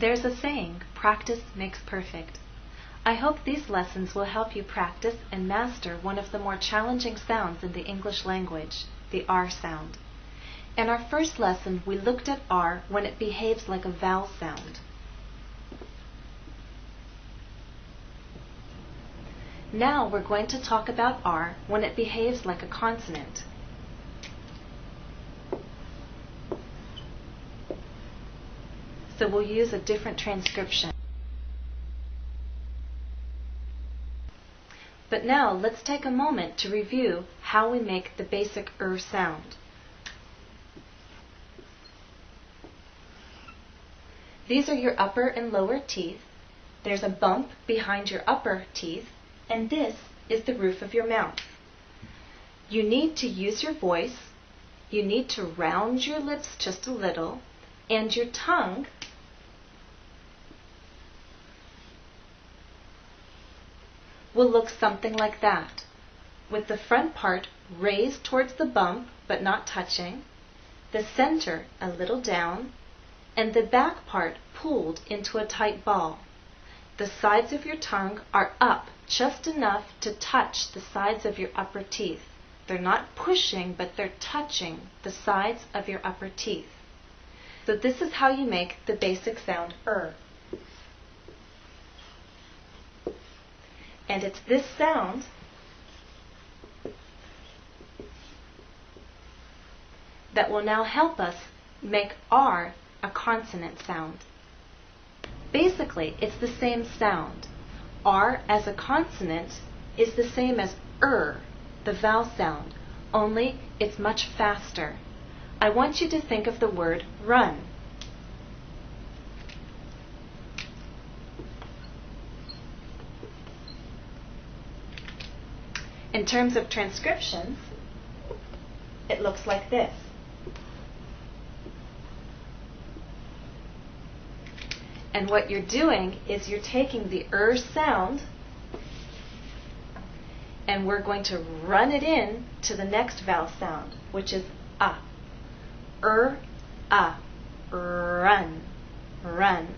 There's a saying, practice makes perfect. I hope these lessons will help you practice and master one of the more challenging sounds in the English language, the R sound. In our first lesson, we looked at R when it behaves like a vowel sound. Now we're going to talk about R when it behaves like a consonant. So we'll use a different transcription. But now let's take a moment to review how we make the basic sound. These are your upper and lower teeth. There's a bump behind your upper teeth, and this is the roof of your mouth. You need to use your voice, you need to round your lips just a little, and your tongue will look something like that, with the front part raised towards the bump but not touching, the center a little down, and the back part pulled into a tight ball. The sides of your tongue are up just enough to touch the sides of your upper teeth. They're not pushing, but they're touching the sides of your upper teeth. So this is how you make the basic sound And it's this sound that will now help us make R a consonant sound. Basically, it's the same sound. R as a consonant is the same as the vowel sound, only it's much faster. I want you to think of the word run. In terms of transcriptions, it looks like this. And what you're doing is you're taking the sound and we're going to run it in to the next vowel sound, which is a. Run, run.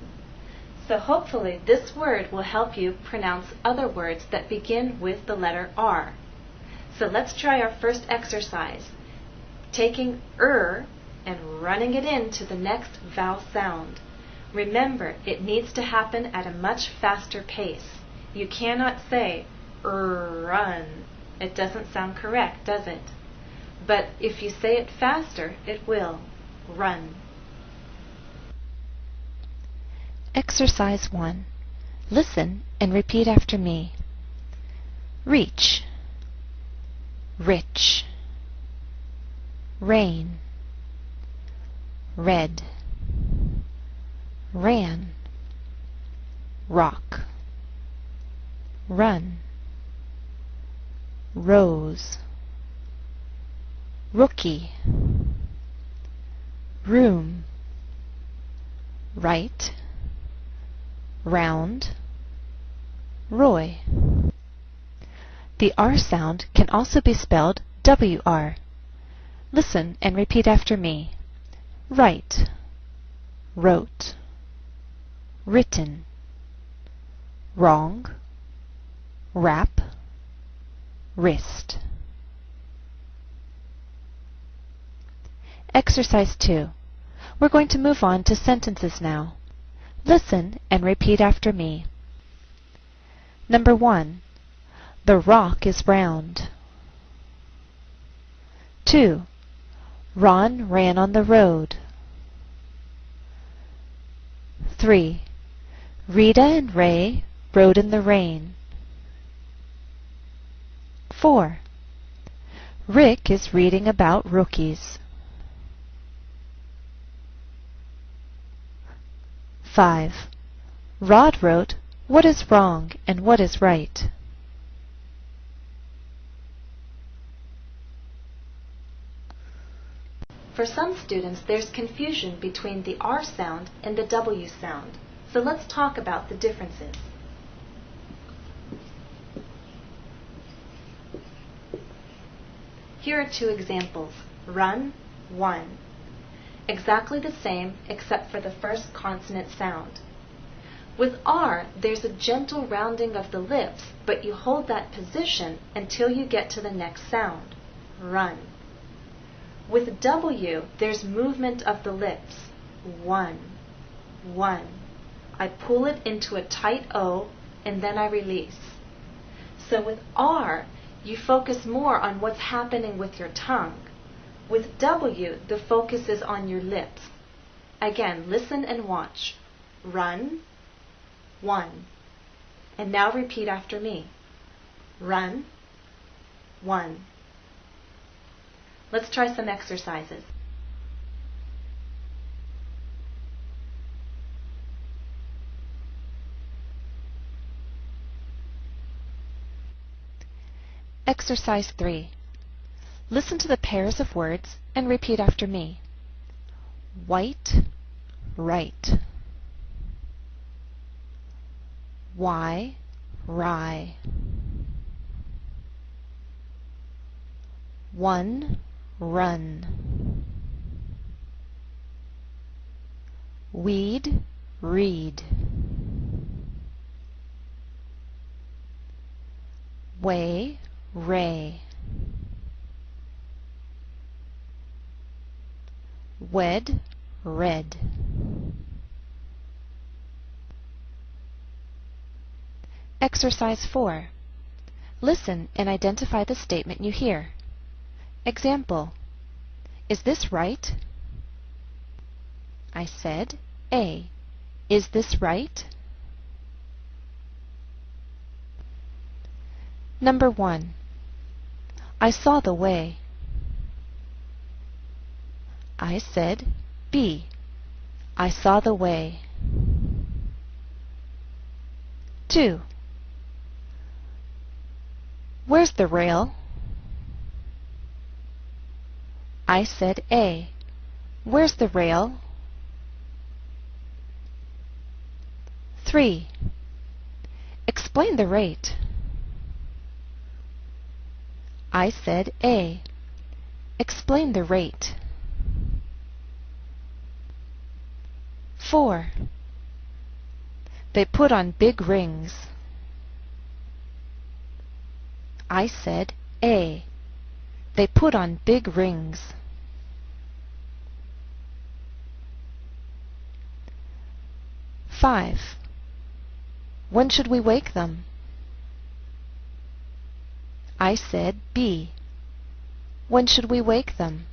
So hopefully this word will help you pronounce other words that begin with the letter R. So let's try our first exercise, taking and running it into the next vowel sound. Remember, it needs to happen at a much faster pace. You cannot say run. It doesn't sound correct, does it? But if you say it faster, it will. Run. Exercise 1. Listen and repeat after me. Reach, rich, rain, red, ran, rock, run, rose, rookie, room, right, round, Roy. The R sound can also be spelled WR. Listen and repeat after me. Write, wrote, written, wrong, wrap, wrist. Exercise 2. We're going to move on to sentences now. Listen and repeat after me. Number 1. The rock is round. 2. Ron ran on the road. 3. Rita and Ray rode in the rain. 4. Rick is reading about rookies. 5. Rod wrote, "What is wrong and what is right?" For some students, there's confusion between the R sound and the W sound. So let's talk about the differences. Here are two examples. Run, 1. Exactly the same except for the first consonant sound. With R, there's a gentle rounding of the lips, but you hold that position until you get to the next sound. Run. With W, there's movement of the lips. One. One. I pull it into a tight O, and then I release. So with R, you focus more on what's happening with your tongue. With W, the focus is on your lips. Again, listen and watch. Run. One. And now repeat after me. Run. One. Let's try some exercises. Exercise 3. Listen to the pairs of words and repeat after me. White, right. Why, rye. One, run. Weed, read. Way, ray. Wed, red. Exercise 4. Listen and identify the statement you hear. Example: Is this right? I said A. Is this right? Number 1. I saw the way. I said B. I saw the way. 2. Where's the rail? I said A. Where's the rail? 3. Explain the rate. I said A. Explain the rate. 4. They put on big rings. I said A. They put on big rings. 5. When should we wake them? I said B. When should we wake them?